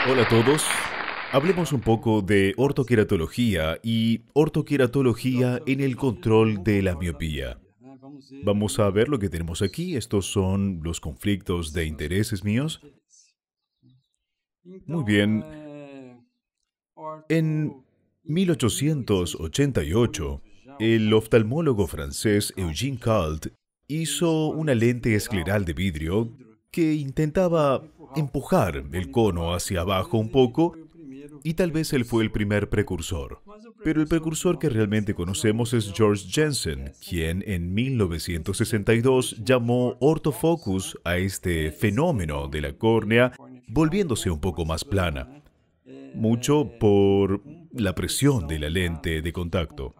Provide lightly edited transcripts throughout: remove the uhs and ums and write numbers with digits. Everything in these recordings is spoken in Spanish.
Hola a todos. Hablemos un poco de ortoqueratología y ortoqueratología en el control de la miopía. Vamos a ver lo que tenemos aquí. Estos son los conflictos de intereses míos. Muy bien. En 1888, el oftalmólogo francés Eugène Calt hizo una lente escleral de vidrio que intentaba empujar el cono hacia abajo un poco, y tal vez él fue el primer precursor. Pero el precursor que realmente conocemos es George Jensen, quien en 1962 llamó ortofocus a este fenómeno de la córnea, volviéndose un poco más plana, mucho por la presión de la lente de contacto.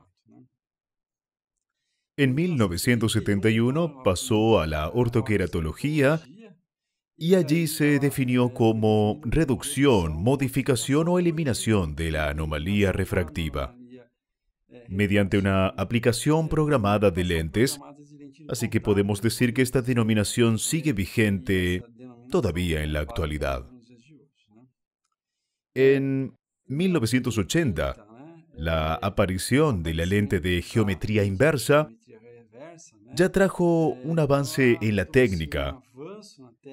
En 1971 pasó a la ortoqueratología y allí se definió como reducción, modificación o eliminación de la anomalía refractiva mediante una aplicación programada de lentes, así que podemos decir que esta denominación sigue vigente todavía en la actualidad. En 1980, la aparición de la lente de geometría inversa ya trajo un avance en la técnica,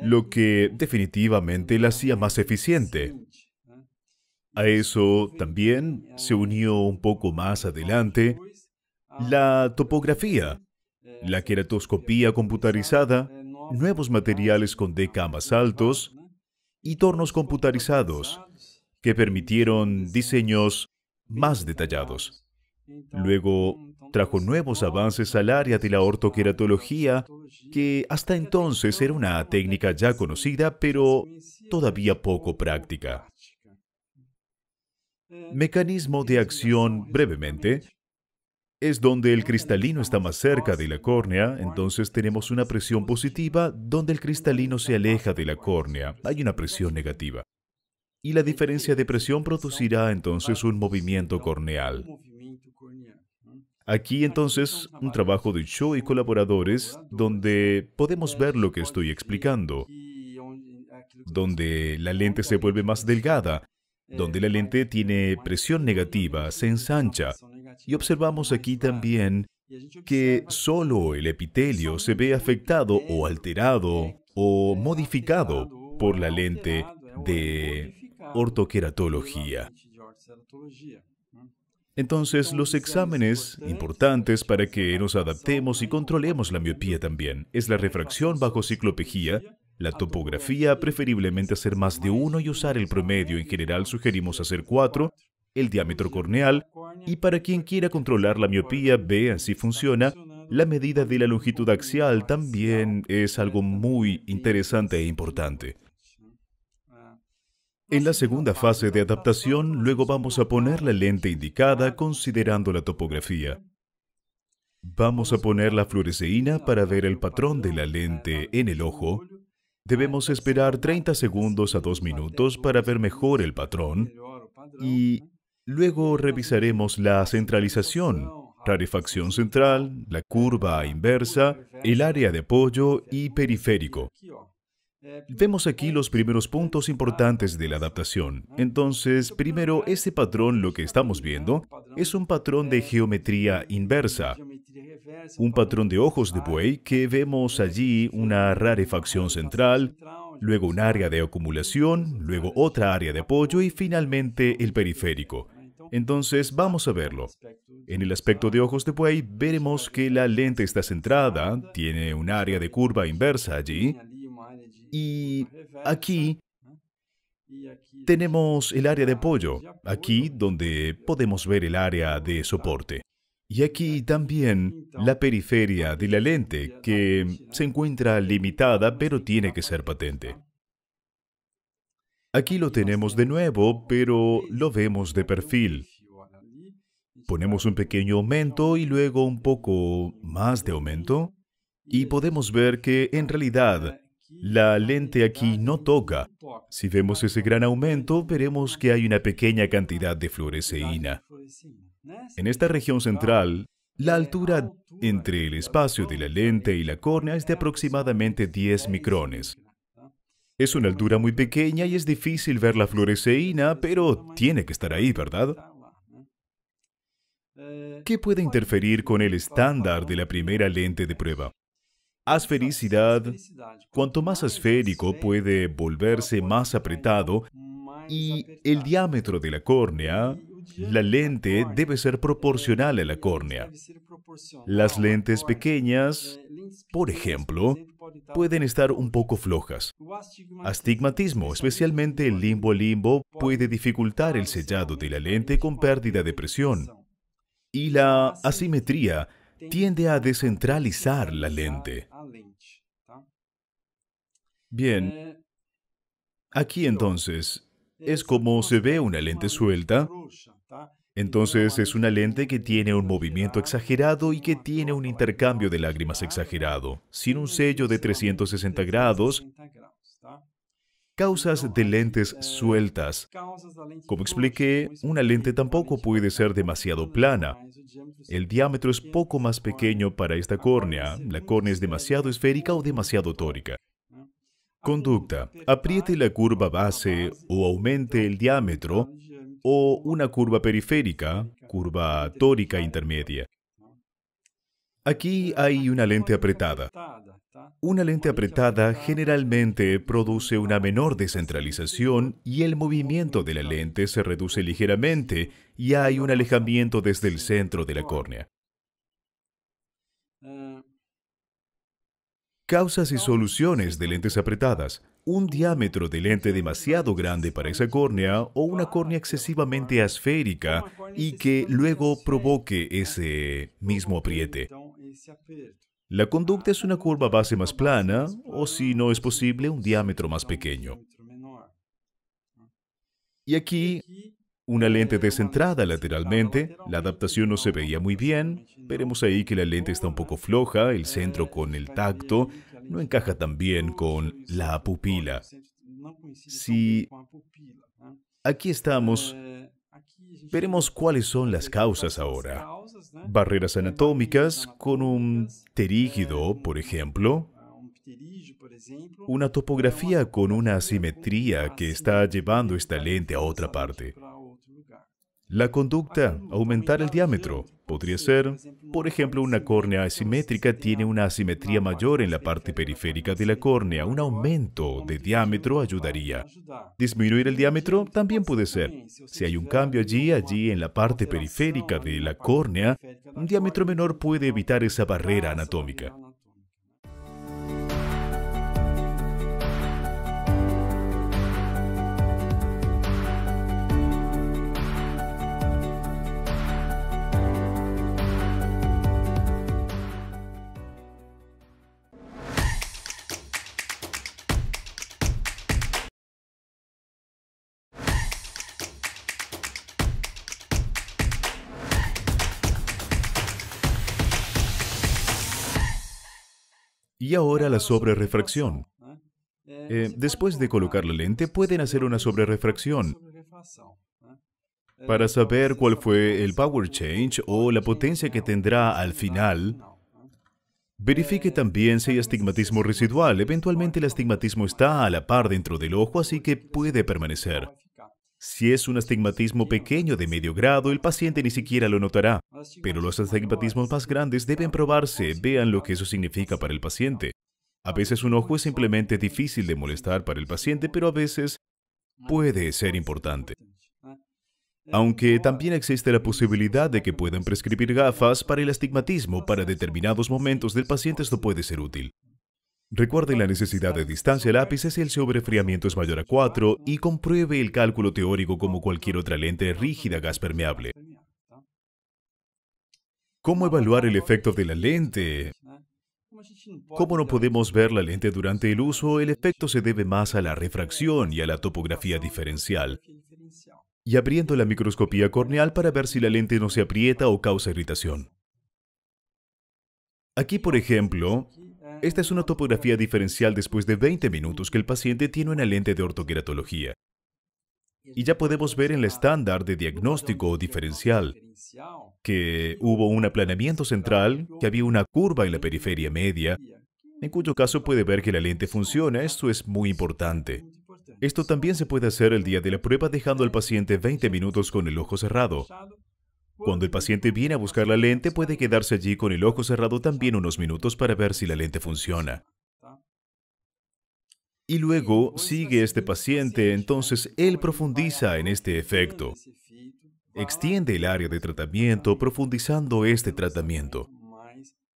lo que definitivamente la hacía más eficiente. A eso también se unió un poco más adelante la topografía, la queratoscopía computarizada, nuevos materiales con DK más altos y tornos computarizados que permitieron diseños más detallados. Luego trajo nuevos avances al área de la ortoqueratología, que hasta entonces era una técnica ya conocida, pero todavía poco práctica. Mecanismo de acción, brevemente, es donde el cristalino está más cerca de la córnea, entonces tenemos una presión positiva. Donde el cristalino se aleja de la córnea, hay una presión negativa. Y la diferencia de presión producirá entonces un movimiento corneal. Aquí entonces un trabajo de Cho y colaboradores donde podemos ver lo que estoy explicando, donde la lente se vuelve más delgada, donde la lente tiene presión negativa, se ensancha. Y observamos aquí también que solo el epitelio se ve afectado o alterado o modificado por la lente de ortoqueratología. Entonces, los exámenes importantes para que nos adaptemos y controlemos la miopía también es la refracción bajo ciclopejía, la topografía, preferiblemente hacer más de uno y usar el promedio. En general sugerimos hacer 4, el diámetro corneal, y para quien quiera controlar la miopía, vean si funciona. La medida de la longitud axial también es algo muy interesante e importante. En la segunda fase de adaptación, luego vamos a poner la lente indicada considerando la topografía. Vamos a poner la fluoresceína para ver el patrón de la lente en el ojo. Debemos esperar 30 segundos a 2 minutos para ver mejor el patrón. Y luego revisaremos la centralización, rarefacción central, la curva inversa, el área de apoyo y periférico. Vemos aquí los primeros puntos importantes de la adaptación. Entonces, primero, este patrón, lo que estamos viendo, es un patrón de geometría inversa. Un patrón de ojos de buey que vemos allí una rarefacción central, luego un área de acumulación, luego otra área de apoyo y finalmente el periférico. Entonces, vamos a verlo. En el aspecto de ojos de buey, veremos que la lente está centrada, tiene un área de curva inversa allí, y aquí tenemos el área de apoyo, aquí donde podemos ver el área de soporte. Y aquí también la periferia de la lente, que se encuentra limitada, pero tiene que ser patente. Aquí lo tenemos de nuevo, pero lo vemos de perfil. Ponemos un pequeño aumento y luego un poco más de aumento, y podemos ver que en realidad la lente aquí no toca. Si vemos ese gran aumento, veremos que hay una pequeña cantidad de fluoresceína. En esta región central, la altura entre el espacio de la lente y la córnea es de aproximadamente 10 micrones. Es una altura muy pequeña y es difícil ver la fluoresceína, pero tiene que estar ahí, ¿verdad? ¿Qué puede interferir con el estándar de la primera lente de prueba? Asfericidad. Cuanto más esférico puede volverse más apretado y el diámetro de la córnea, la lente debe ser proporcional a la córnea. Las lentes pequeñas, por ejemplo, pueden estar un poco flojas. Astigmatismo, especialmente el limbo-limbo, puede dificultar el sellado de la lente con pérdida de presión. Y la asimetría tiende a descentralizar la lente. Bien, aquí entonces es como se ve una lente suelta. Entonces es una lente que tiene un movimiento exagerado y que tiene un intercambio de lágrimas exagerado, sin un sello de 360 grados, causas de lentes sueltas. Como expliqué, una lente tampoco puede ser demasiado plana. El diámetro es poco más pequeño para esta córnea. La córnea es demasiado esférica o demasiado tórica. Conducta. Apriete la curva base o aumente el diámetro, o una curva periférica, curva tórica intermedia. Aquí hay una lente apretada. Una lente apretada generalmente produce una menor descentralización y el movimiento de la lente se reduce ligeramente y hay un alejamiento desde el centro de la córnea. Causas y soluciones de lentes apretadas. Un diámetro de lente demasiado grande para esa córnea o una córnea excesivamente asférica y que luego provoque ese mismo apriete. La conducta es una curva base más plana o, si no es posible, un diámetro más pequeño. Y aquí, una lente descentrada lateralmente, la adaptación no se veía muy bien. Veremos ahí que la lente está un poco floja, el centro con el tacto no encaja tan bien con la pupila. Si aquí estamos, veremos cuáles son las causas ahora. Barreras anatómicas con un pterígido, por ejemplo. Una topografía con una asimetría que está llevando esta lente a otra parte. La conducta, aumentar el diámetro. Podría ser, por ejemplo, una córnea asimétrica tiene una asimetría mayor en la parte periférica de la córnea. Un aumento de diámetro ayudaría. Disminuir el diámetro también puede ser. Si hay un cambio allí en la parte periférica de la córnea, un diámetro menor puede evitar esa barrera anatómica. Y ahora la sobrerrefracción. Después de colocar la lente, pueden hacer una sobrerrefracción para saber cuál fue el power change o la potencia que tendrá al final. Verifique también si hay astigmatismo residual. Eventualmente el astigmatismo está a la par dentro del ojo, así que puede permanecer. Si es un astigmatismo pequeño de medio grado, el paciente ni siquiera lo notará. Pero los astigmatismos más grandes deben probarse. Vean lo que eso significa para el paciente. A veces un ojo es simplemente difícil de molestar para el paciente, pero a veces puede ser importante. Aunque también existe la posibilidad de que puedan prescribir gafas para el astigmatismo, para determinados momentos del paciente esto puede ser útil. Recuerde la necesidad de distancia lápices si el sobrefriamiento es mayor a 4 y compruebe el cálculo teórico como cualquier otra lente rígida gas permeable. ¿Cómo evaluar el efecto de la lente? Como no podemos ver la lente durante el uso, el efecto se debe más a la refracción y a la topografía diferencial. Y abriendo la microscopía corneal para ver si la lente no se aprieta o causa irritación. Aquí, por ejemplo, esta es una topografía diferencial después de 20 minutos que el paciente tiene una lente de ortoqueratología. Y ya podemos ver en el estándar de diagnóstico diferencial que hubo un aplanamiento central, que había una curva en la periferia media, en cuyo caso puede ver que la lente funciona. Esto es muy importante. Esto también se puede hacer el día de la prueba dejando al paciente 20 minutos con el ojo cerrado. Cuando el paciente viene a buscar la lente, puede quedarse allí con el ojo cerrado también unos minutos para ver si la lente funciona. Y luego sigue este paciente, entonces él profundiza en este efecto. Extiende el área de tratamiento profundizando este tratamiento.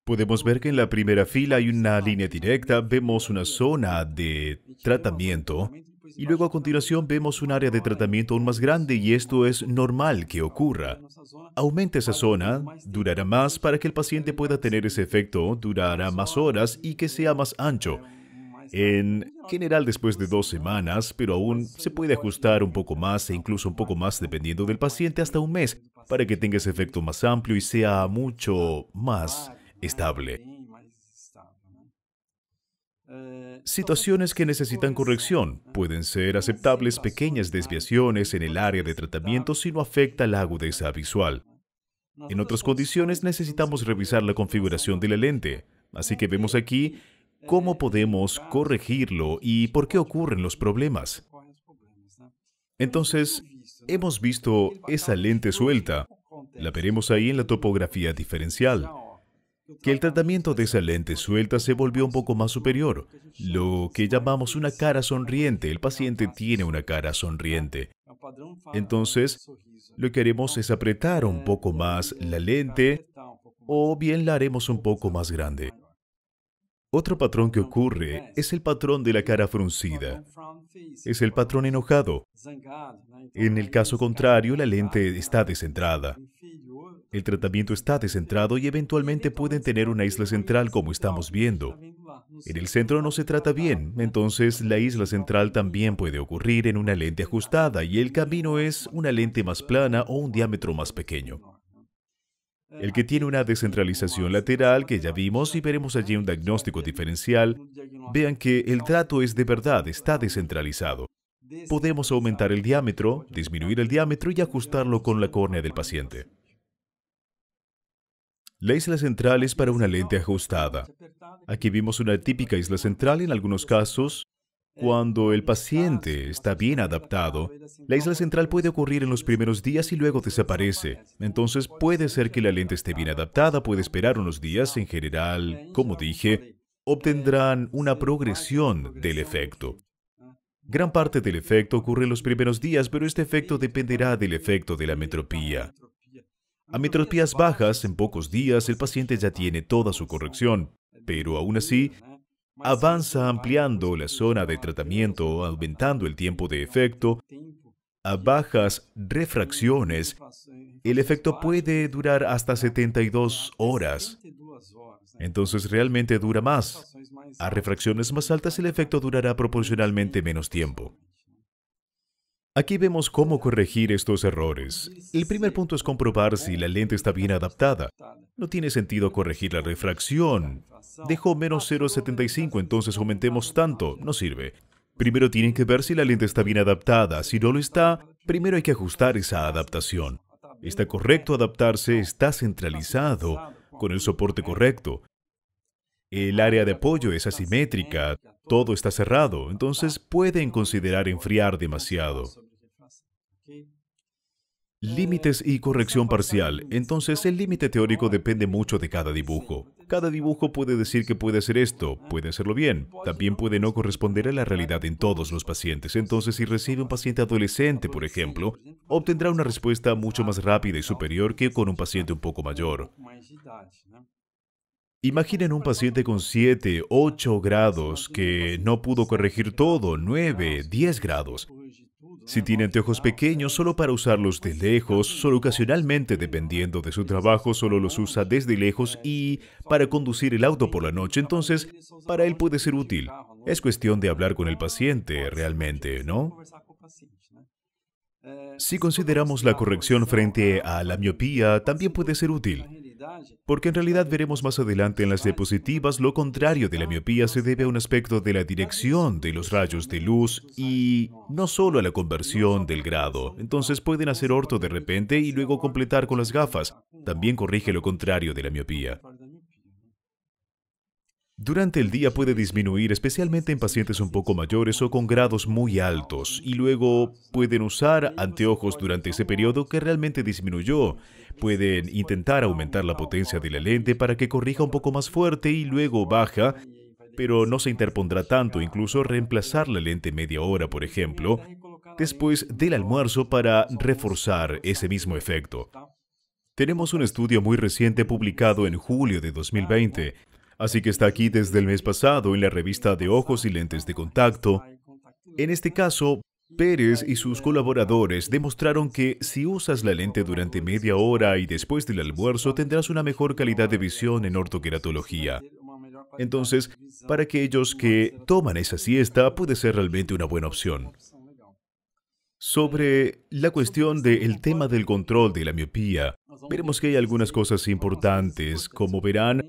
Podemos ver que en la primera fila hay una línea directa, vemos una zona de tratamiento y luego a continuación vemos un área de tratamiento aún más grande y esto es normal que ocurra. Aumenta esa zona, durará más para que el paciente pueda tener ese efecto, durará más horas y que sea más ancho. En general después de 2 semanas, pero aún se puede ajustar un poco más e incluso un poco más dependiendo del paciente hasta un mes para que tenga ese efecto más amplio y sea mucho más estable. Situaciones que necesitan corrección pueden ser aceptables pequeñas desviaciones en el área de tratamiento si no afecta la agudeza visual. En otras condiciones necesitamos revisar la configuración de la lente, así que vemos aquí cómo podemos corregirlo y por qué ocurren los problemas. Entonces, hemos visto esa lente suelta. La veremos ahí en la topografía diferencial. Que el tratamiento de esa lente suelta se volvió un poco más superior, lo que llamamos una cara sonriente. El paciente tiene una cara sonriente. Entonces, lo que haremos es apretar un poco más la lente o bien la haremos un poco más grande. Otro patrón que ocurre es el patrón de la cara fruncida. Es el patrón enojado. En el caso contrario, la lente está descentrada. El tratamiento está descentrado y eventualmente pueden tener una isla central como estamos viendo. En el centro no se trata bien, entonces la isla central también puede ocurrir en una lente ajustada y el camino es una lente más plana o un diámetro más pequeño. El que tiene una descentralización lateral, que ya vimos y veremos allí un diagnóstico diferencial, vean que el trato es de verdad, está descentralizado. Podemos aumentar el diámetro, disminuir el diámetro y ajustarlo con la córnea del paciente. La isla central es para una lente ajustada. Aquí vimos una típica isla central en algunos casos. Cuando el paciente está bien adaptado, la isla central puede ocurrir en los primeros días y luego desaparece. Entonces puede ser que la lente esté bien adaptada, puede esperar unos días. En general, como dije, obtendrán una progresión del efecto. Gran parte del efecto ocurre en los primeros días, pero este efecto dependerá del efecto de la metropía. A metropías bajas, en pocos días, el paciente ya tiene toda su corrección, pero aún así, avanza ampliando la zona de tratamiento, aumentando el tiempo de efecto. A bajas refracciones, el efecto puede durar hasta 72 horas. Entonces realmente dura más. A refracciones más altas, el efecto durará proporcionalmente menos tiempo. Aquí vemos cómo corregir estos errores. El primer punto es comprobar si la lente está bien adaptada. No tiene sentido corregir la refracción. Dejó menos 0,75, entonces aumentemos tanto. No sirve. Primero tienen que ver si la lente está bien adaptada. Si no lo está, primero hay que ajustar esa adaptación. Está correcto adaptarse, está centralizado, con el soporte correcto. El área de apoyo es asimétrica, todo está cerrado, entonces pueden considerar enfriar demasiado. Límites y corrección parcial. Entonces, el límite teórico depende mucho de cada dibujo. Cada dibujo puede decir que puede hacer esto, puede hacerlo bien. También puede no corresponder a la realidad en todos los pacientes. Entonces, si recibe un paciente adolescente, por ejemplo, obtendrá una respuesta mucho más rápida y superior que con un paciente un poco mayor. Imaginen un paciente con 7, 8 grados que no pudo corregir todo, 9, 10 grados. Si tiene anteojos pequeños, solo para usarlos de lejos, solo ocasionalmente, dependiendo de su trabajo, solo los usa desde lejos y para conducir el auto por la noche, entonces, para él puede ser útil. Es cuestión de hablar con el paciente, realmente, ¿no? Si consideramos la corrección frente a la miopía, también puede ser útil. Porque en realidad veremos más adelante en las diapositivas lo contrario de la miopía se debe a un aspecto de la dirección de los rayos de luz y no solo a la conversión del grado. Entonces pueden hacer orto de repente y luego completar con las gafas. También corrige lo contrario de la miopía. Durante el día puede disminuir, especialmente en pacientes un poco mayores o con grados muy altos, y luego pueden usar anteojos durante ese periodo que realmente disminuyó. Pueden intentar aumentar la potencia de la lente para que corrija un poco más fuerte y luego baja, pero no se interpondrá tanto, incluso reemplazar la lente media hora, por ejemplo, después del almuerzo para reforzar ese mismo efecto. Tenemos un estudio muy reciente publicado en julio de 2020, así que está aquí desde el mes pasado en la revista de Ojos y Lentes de Contacto. En este caso, Pérez y sus colaboradores demostraron que si usas la lente durante media hora y después del almuerzo tendrás una mejor calidad de visión en ortoqueratología. Entonces, para aquellos que toman esa siesta puede ser realmente una buena opción. Sobre la cuestión del tema del control de la miopía, veremos que hay algunas cosas importantes. Como verán,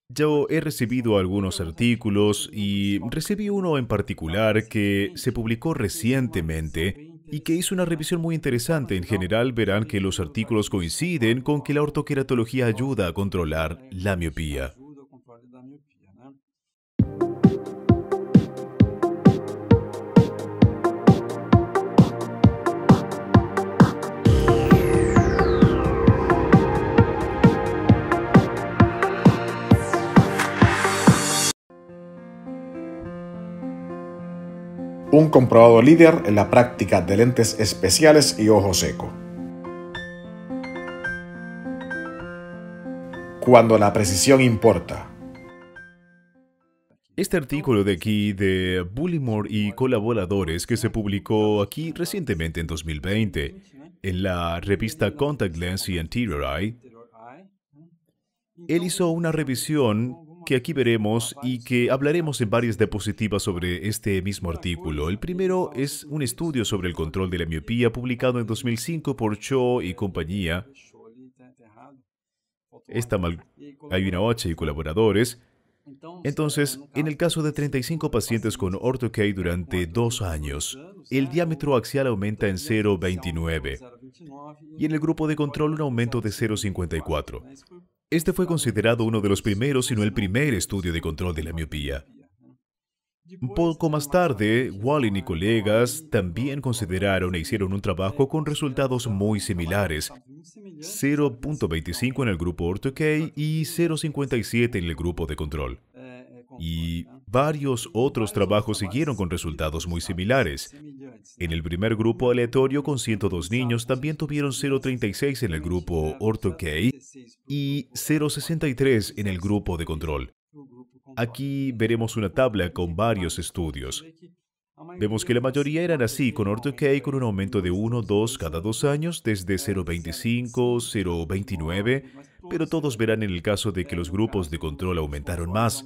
yo he recibido algunos artículos y recibí uno en particular que se publicó recientemente y que hizo una revisión muy interesante. En general verán que los artículos coinciden con que la ortoqueratología ayuda a controlar la miopía. Un comprobado líder en la práctica de lentes especiales y ojo seco. Cuando la precisión importa. Este artículo de aquí de Bullimore y colaboradores que se publicó aquí recientemente en 2020 en la revista Contact Lens y Anterior Eye, él hizo una revisión que aquí veremos y que hablaremos en varias diapositivas sobre este mismo artículo. El primero es un estudio sobre el control de la miopía publicado en 2005 por Cho y compañía. Hay una H y colaboradores. Entonces, en el caso de 35 pacientes con Ortho-K durante 2 años, el diámetro axial aumenta en 0,29 y en el grupo de control un aumento de 0,54. Este fue considerado uno de los primeros, si no el primer estudio de control de la miopía. Un poco más tarde, Wallin y colegas también consideraron e hicieron un trabajo con resultados muy similares, 0,25 en el grupo Ortho-K y 0,57 en el grupo de control. Y varios otros trabajos siguieron con resultados muy similares. En el primer grupo aleatorio con 102 niños también tuvieron 0,36 en el grupo Ortho-K y 0,63 en el grupo de control. Aquí veremos una tabla con varios estudios. Vemos que la mayoría eran así, con Ortho-K con un aumento de 1, 2 cada 2 años, desde 0,25, 0,29, pero todos verán en el caso de que los grupos de control aumentaron más.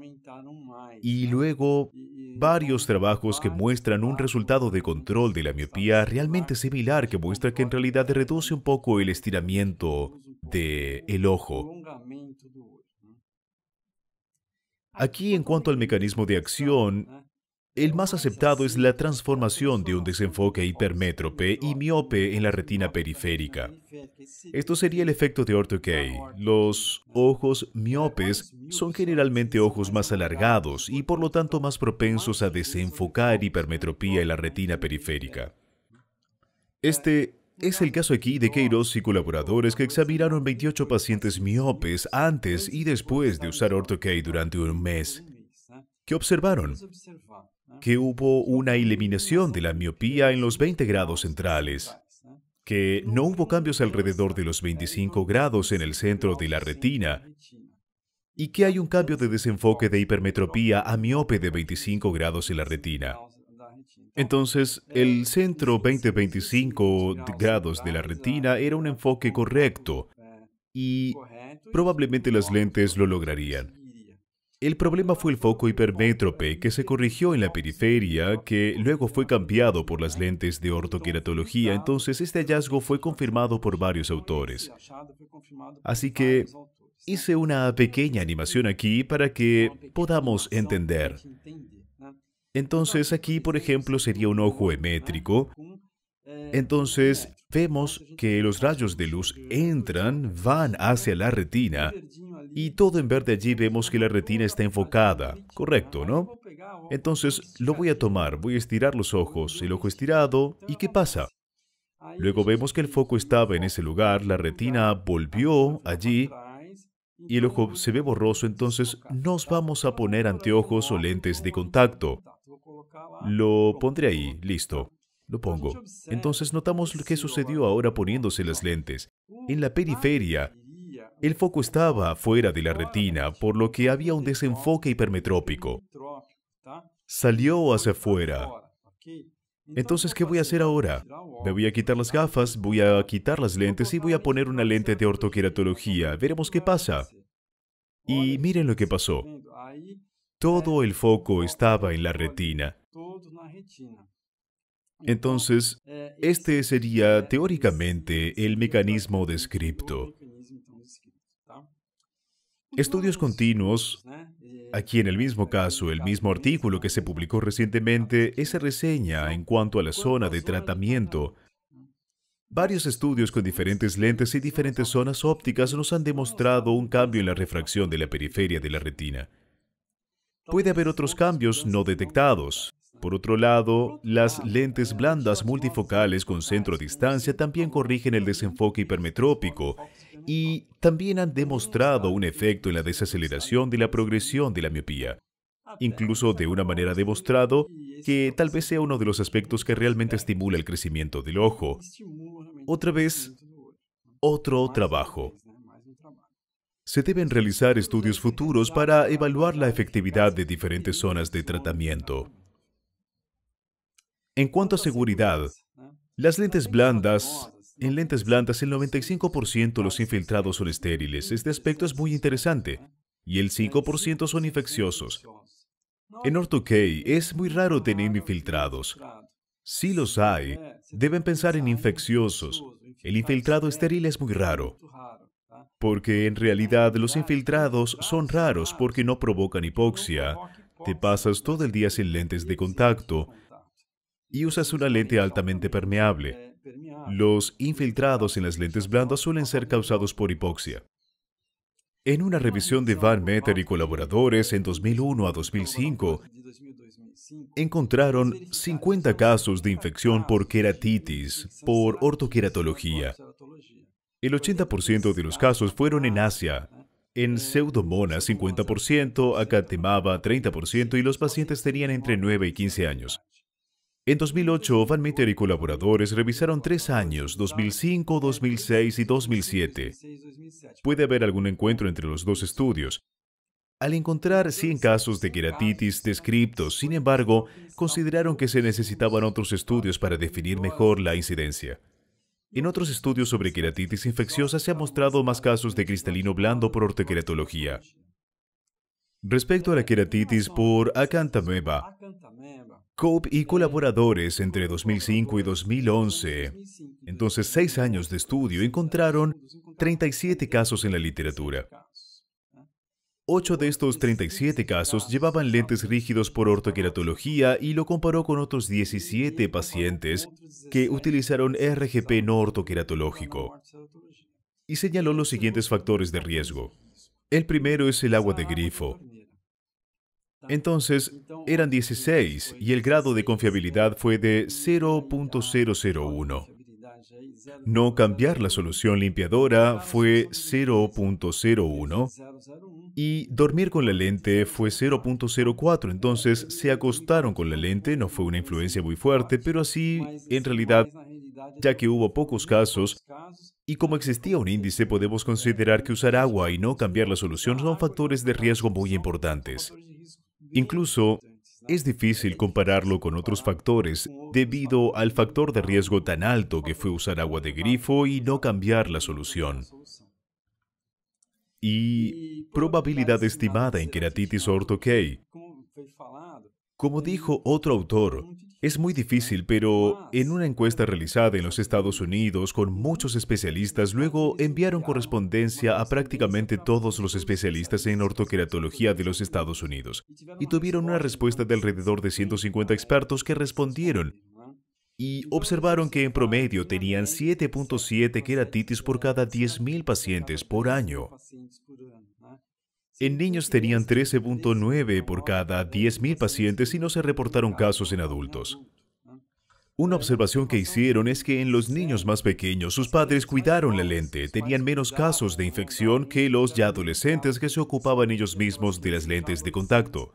Y luego, varios trabajos que muestran un resultado de control de la miopía realmente similar, que muestra que en realidad reduce un poco el estiramiento del ojo. Aquí, en cuanto al mecanismo de acción, el más aceptado es la transformación de un desenfoque hipermétrope y miope en la retina periférica. Esto sería el efecto de Ortho-K. Los ojos miopes son generalmente ojos más alargados y por lo tanto más propensos a desenfocar hipermetropía en la retina periférica. Este es el caso aquí de Queiroz y colaboradores que examinaron 28 pacientes miopes antes y después de usar Ortho-K durante un mes. ¿Qué observaron? Que hubo una eliminación de la miopía en los 20 grados centrales, que no hubo cambios alrededor de los 25 grados en el centro de la retina, y que hay un cambio de desenfoque de hipermetropía a miope de 25 grados en la retina. Entonces, el centro 20-25 grados de la retina era un enfoque correcto, y probablemente las lentes lo lograrían. El problema fue el foco hipermétrope que se corrigió en la periferia, que luego fue cambiado por las lentes de ortoqueratología. Entonces, este hallazgo fue confirmado por varios autores. Así que hice una pequeña animación aquí para que podamos entender. Entonces, aquí, por ejemplo, sería un ojo emétrico. Entonces, vemos que los rayos de luz entran, van hacia la retina, Y todo en verde allí vemos que la retina está enfocada. Correcto, ¿no? Entonces lo voy a tomar, voy a estirar los ojos, el ojo estirado, ¿y qué pasa? Luego vemos que el foco estaba en ese lugar, la retina volvió allí y el ojo se ve borroso, entonces nos vamos a poner anteojos o lentes de contacto. Lo pondré ahí, listo. Lo pongo. Entonces notamos lo que sucedió ahora poniéndose las lentes. En la periferia, el foco estaba fuera de la retina, por lo que había un desenfoque hipermetrópico. Salió hacia afuera. Entonces, ¿qué voy a hacer ahora? Me voy a quitar las gafas, voy a quitar las lentes y voy a poner una lente de ortoqueratología. Veremos qué pasa. Y miren lo que pasó. Todo el foco estaba en la retina. Entonces, este sería teóricamente el mecanismo descripto. Estudios continuos, aquí en el mismo caso, el mismo artículo que se publicó recientemente, esa reseña en cuanto a la zona de tratamiento. Varios estudios con diferentes lentes y diferentes zonas ópticas nos han demostrado un cambio en la refracción de la periferia de la retina. Puede haber otros cambios no detectados. Por otro lado, las lentes blandas multifocales con centro a distancia también corrigen el desenfoque hipermetrópico y también han demostrado un efecto en la desaceleración de la progresión de la miopía. Incluso de una manera demostrado que tal vez sea uno de los aspectos que realmente estimula el crecimiento del ojo. Otra vez, otro trabajo. Se deben realizar estudios futuros para evaluar la efectividad de diferentes zonas de tratamiento. En cuanto a seguridad, las lentes blandas, en lentes blandas el 95% de los infiltrados son estériles. Este aspecto es muy interesante. Y el 5% son infecciosos. En Ortho-K es muy raro tener infiltrados. Si los hay, deben pensar en infecciosos. El infiltrado estéril es muy raro. Porque en realidad los infiltrados son raros porque no provocan hipoxia. Te pasas todo el día sin lentes de contacto y usas una lente altamente permeable. Los infiltrados en las lentes blandas suelen ser causados por hipoxia. En una revisión de Van Meter y colaboradores en 2001 a 2005, encontraron 50 casos de infección por queratitis, por ortoqueratología. El 80% de los casos fueron en Asia, en Pseudomonas 50%, Acanthemaba 30% y los pacientes tenían entre 9 y 15 años. En 2008, Van Meter y colaboradores revisaron 3 años, 2005, 2006 y 2007. Puede haber algún encuentro entre los dos estudios. Al encontrar 100 casos de queratitis descriptos, sin embargo, consideraron que se necesitaban otros estudios para definir mejor la incidencia. En otros estudios sobre queratitis infecciosa se han mostrado más casos de cristalino blando por ortoqueratología. Respecto a la queratitis por Acanthemaba, Cope y colaboradores entre 2005 y 2011, entonces 6 años de estudio, encontraron 37 casos en la literatura. 8 de estos 37 casos llevaban lentes rígidos por ortoqueratología y lo comparó con otros 17 pacientes que utilizaron RGP no ortoqueratológico. Y señaló los siguientes factores de riesgo. El primero es el agua de grifo. Entonces, eran 16 y el grado de confiabilidad fue de 0.001. No cambiar la solución limpiadora fue 0.01 y dormir con la lente fue 0.04. Entonces, se acostaron con la lente, no fue una influencia muy fuerte, pero así, en realidad, ya que hubo pocos casos, y como existía un índice, podemos considerar que usar agua y no cambiar la solución son factores de riesgo muy importantes. Incluso, es difícil compararlo con otros factores debido al factor de riesgo tan alto que fue usar agua de grifo y no cambiar la solución. Y probabilidad estimada en queratitis Ortho-K. Como dijo otro autor, es muy difícil, pero en una encuesta realizada en los Estados Unidos con muchos especialistas, luego enviaron correspondencia a prácticamente todos los especialistas en ortoqueratología de los Estados Unidos y tuvieron una respuesta de alrededor de 150 expertos que respondieron y observaron que en promedio tenían 7.7 queratitis por cada 10.000 pacientes por año. En niños tenían 13,9 por cada 10.000 pacientes y no se reportaron casos en adultos. Una observación que hicieron es que en los niños más pequeños sus padres cuidaron la lente, tenían menos casos de infección que los ya adolescentes que se ocupaban ellos mismos de las lentes de contacto.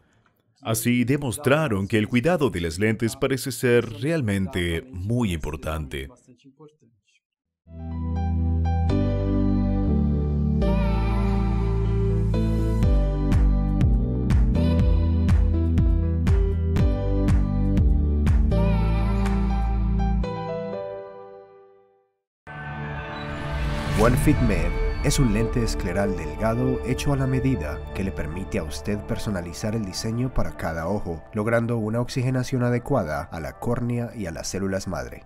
Así demostraron que el cuidado de las lentes parece ser realmente muy importante. OneFit Med es un lente escleral delgado hecho a la medida que le permite a usted personalizar el diseño para cada ojo, logrando una oxigenación adecuada a la córnea y a las células madre.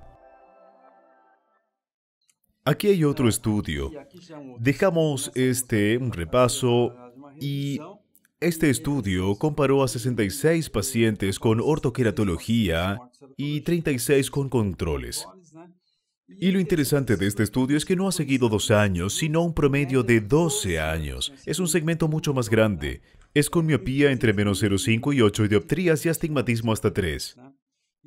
Aquí hay otro estudio. Dejamos un repaso y este estudio comparó a 66 pacientes con ortoqueratología y 36 con controles. Y lo interesante de este estudio es que no ha seguido 2 años, sino un promedio de 12 años. Es un segmento mucho más grande. Es con miopía entre menos 0,5 y 8 dioptrías y astigmatismo hasta 3.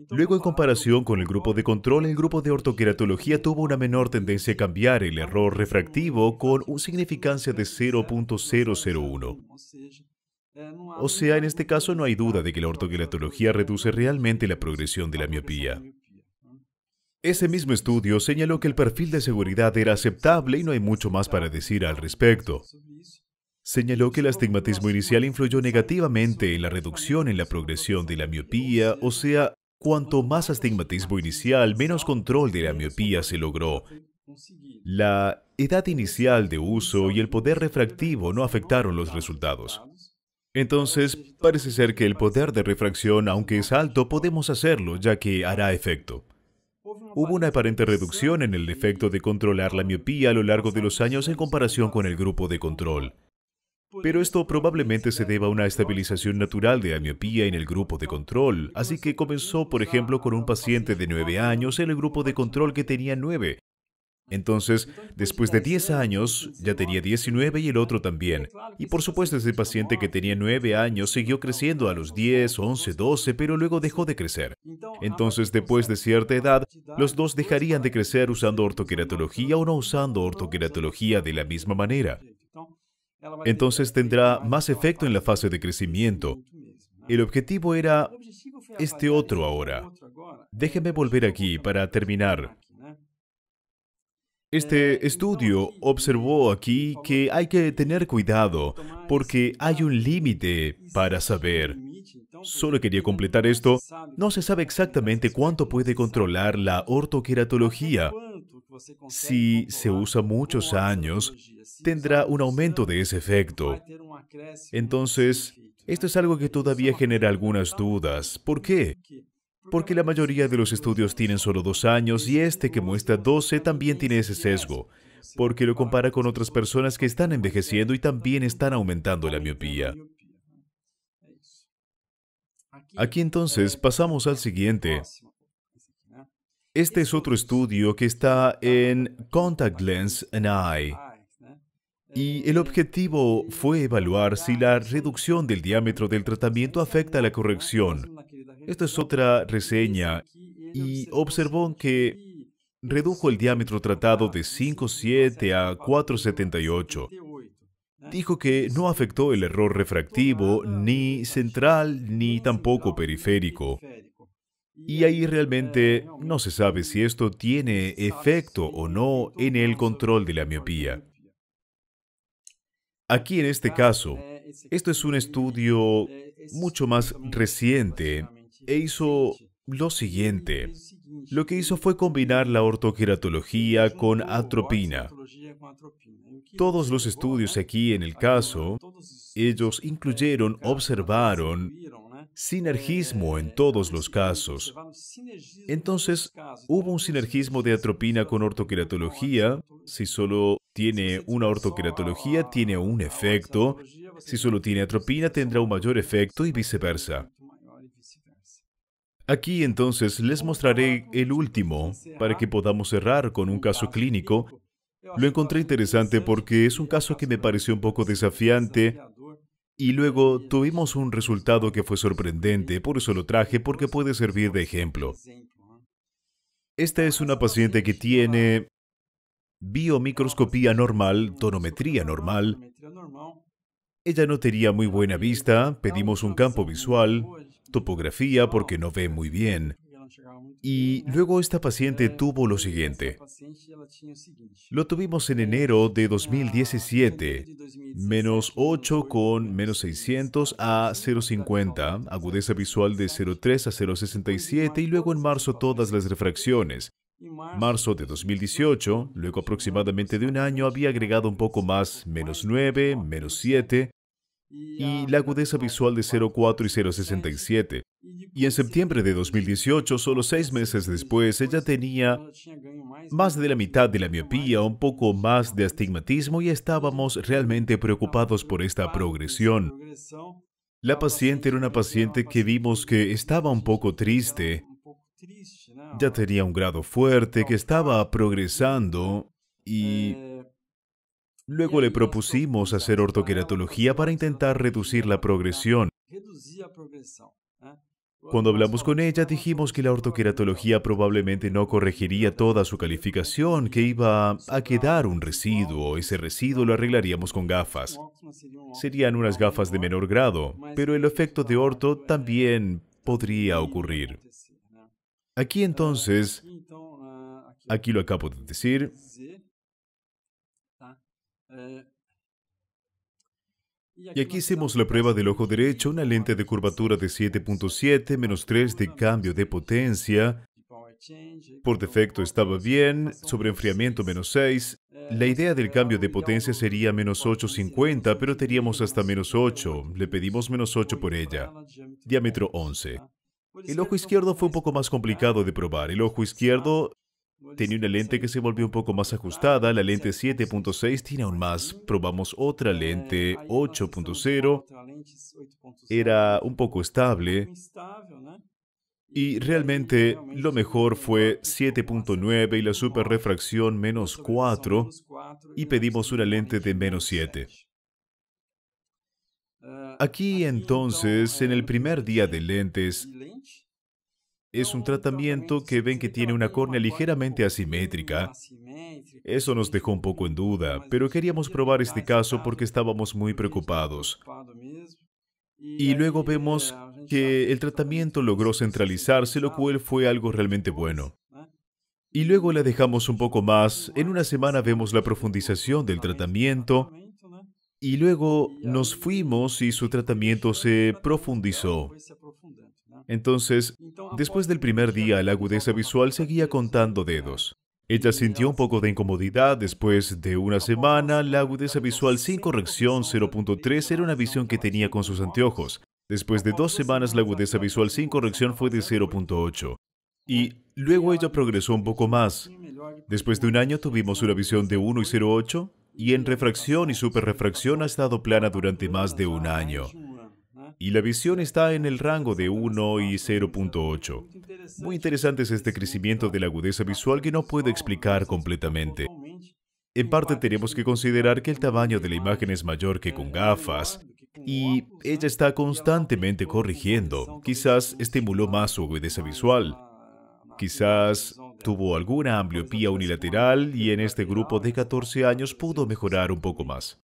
Luego, en comparación con el grupo de control, el grupo de ortoqueratología tuvo una menor tendencia a cambiar el error refractivo con una significancia de 0,001. O sea, en este caso no hay duda de que la ortoqueratología reduce realmente la progresión de la miopía. Ese mismo estudio señaló que el perfil de seguridad era aceptable y no hay mucho más para decir al respecto. Señaló que el astigmatismo inicial influyó negativamente en la reducción en la progresión de la miopía, o sea, cuanto más astigmatismo inicial, menos control de la miopía se logró. La edad inicial de uso y el poder refractivo no afectaron los resultados. Entonces, parece ser que el poder de refracción, aunque es alto, podemos hacerlo, ya que hará efecto. Hubo una aparente reducción en el efecto de controlar la miopía a lo largo de los años en comparación con el grupo de control. Pero esto probablemente se deba a una estabilización natural de la miopía en el grupo de control, así que comenzó, por ejemplo, con un paciente de 9 años en el grupo de control que tenía 9. Entonces, después de 10 años, ya tenía 19 y el otro también. Y por supuesto, ese paciente que tenía 9 años siguió creciendo a los 10, 11, 12, pero luego dejó de crecer. Entonces, después de cierta edad, los dos dejarían de crecer usando ortoqueratología o no usando ortoqueratología de la misma manera. Entonces, tendrá más efecto en la fase de crecimiento. El objetivo era este otro ahora. Déjeme volver aquí para terminar. Este estudio observó aquí que hay que tener cuidado porque hay un límite para saber. Solo quería completar esto. No se sabe exactamente cuánto puede controlar la ortoqueratología. Si se usa muchos años, tendrá un aumento de ese efecto. Entonces, esto es algo que todavía genera algunas dudas. ¿Por qué? Porque la mayoría de los estudios tienen solo 2 años y este que muestra 12 también tiene ese sesgo, porque lo compara con otras personas que están envejeciendo y también están aumentando la miopía. Aquí entonces pasamos al siguiente. Este es otro estudio que está en Contact Lens and Eye. Y el objetivo fue evaluar si la reducción del diámetro del tratamiento afecta a la corrección. Esta es otra reseña y observó que redujo el diámetro tratado de 5,7 a 4,78. Dijo que no afectó el error refractivo ni central ni tampoco periférico. Y ahí realmente no se sabe si esto tiene efecto o no en el control de la miopía. Aquí en este caso, esto es un estudio mucho más reciente e hizo lo siguiente. Lo que hizo fue combinar la ortoqueratología con atropina. Todos los estudios aquí en el caso, ellos observaron sinergismo en todos los casos. Entonces, hubo un sinergismo de atropina con ortoqueratología. Si solo tiene una ortoqueratología, tiene un efecto. Si solo tiene atropina, tendrá un mayor efecto y viceversa. Aquí entonces les mostraré el último para que podamos cerrar con un caso clínico. Lo encontré interesante porque es un caso que me pareció un poco desafiante Y luego tuvimos un resultado que fue sorprendente, por eso lo traje, porque puede servir de ejemplo. Esta es una paciente que tiene biomicroscopía normal, tonometría normal. Ella no tenía muy buena vista, pedimos un campo visual, topografía porque no ve muy bien. Y luego esta paciente tuvo lo siguiente. Lo tuvimos en enero de 2017, -8 con -600 a 0,50, agudeza visual de 0,3 a 0,67 y luego en marzo todas las refracciones. Marzo de 2018, luego aproximadamente de un año, había agregado un poco más, -9, -7 y la agudeza visual de 0,4 y 0,67. Y en septiembre de 2018, solo 6 meses después, ella tenía más de la mitad de la miopía, un poco más de astigmatismo y estábamos realmente preocupados por esta progresión. La paciente era una paciente que vimos que estaba un poco triste, ya tenía un grado fuerte, que estaba progresando y luego le propusimos hacer ortoqueratología para intentar reducir la progresión. Cuando hablamos con ella, dijimos que la ortoqueratología probablemente no corregiría toda su calificación, que iba a quedar un residuo. Ese residuo lo arreglaríamos con gafas. Serían unas gafas de menor grado, pero el efecto de orto también podría ocurrir. Aquí entonces, aquí lo acabo de decir. Y aquí hicimos la prueba del ojo derecho, una lente de curvatura de 7.7, -3 de cambio de potencia. Por defecto estaba bien, sobre enfriamiento -6. La idea del cambio de potencia sería -850, pero teníamos hasta -8. Le pedimos -8 por ella. Diámetro 11. El ojo izquierdo fue un poco más complicado de probar. El ojo izquierdo tenía una lente que se volvió un poco más ajustada, la lente 7.6 tiene aún más. Probamos otra lente 8.0, era un poco estable y realmente lo mejor fue 7.9 y la superrefracción -4 y pedimos una lente de -7. Aquí entonces, en el primer día de lentes, es un tratamiento que ven que tiene una córnea ligeramente asimétrica. Eso nos dejó un poco en duda, pero queríamos probar este caso porque estábamos muy preocupados. Y luego vemos que el tratamiento logró centralizarse, lo cual fue algo realmente bueno. Y luego la dejamos un poco más. En una semana vemos la profundización del tratamiento. Y luego nos fuimos y su tratamiento se profundizó. Entonces, después del primer día, la agudeza visual seguía contando dedos. Ella sintió un poco de incomodidad. Después de una semana, la agudeza visual sin corrección 0.3 era una visión que tenía con sus anteojos. Después de 2 semanas, la agudeza visual sin corrección fue de 0.8. Y luego ella progresó un poco más. Después de un año tuvimos una visión de 1 y 0.8, y en refracción y superrefracción ha estado plana durante más de un año. Y la visión está en el rango de 1 y 0.8. Muy interesante es este crecimiento de la agudeza visual que no puedo explicar completamente. En parte tenemos que considerar que el tamaño de la imagen es mayor que con gafas, y ella está constantemente corrigiendo. Quizás estimuló más su agudeza visual. Quizás tuvo alguna ambliopía unilateral y en este grupo de 14 años pudo mejorar un poco más.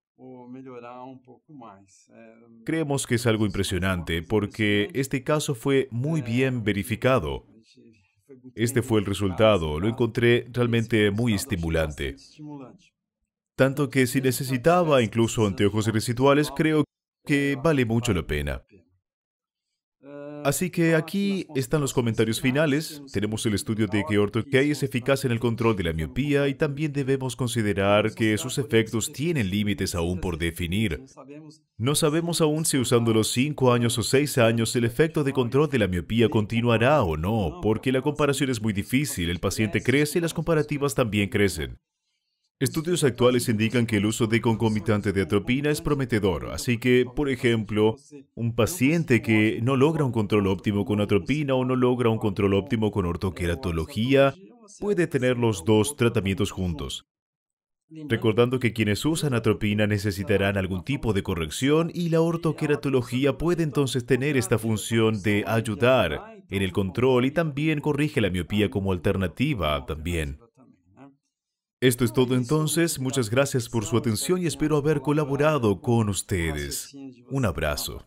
Creemos que es algo impresionante porque este caso fue muy bien verificado. Este fue el resultado. Lo encontré realmente muy estimulante. Tanto que si necesitaba incluso anteojos residuales, creo que vale mucho la pena. Así que aquí están los comentarios finales. Tenemos el estudio de que OrthoKey es eficaz en el control de la miopía y también debemos considerar que sus efectos tienen límites aún por definir. No sabemos aún si usando los 5 años o 6 años el efecto de control de la miopía continuará o no, porque la comparación es muy difícil. El paciente crece y las comparativas también crecen. Estudios actuales indican que el uso de concomitante de atropina es prometedor, así que, por ejemplo, un paciente que no logra un control óptimo con atropina o no logra un control óptimo con ortoqueratología puede tener los dos tratamientos juntos. recordando que quienes usan atropina necesitarán algún tipo de corrección y la ortoqueratología puede entonces tener esta función de ayudar en el control y también corrige la miopía como alternativa también. Esto es todo entonces, muchas gracias por su atención y espero haber colaborado con ustedes. Un abrazo.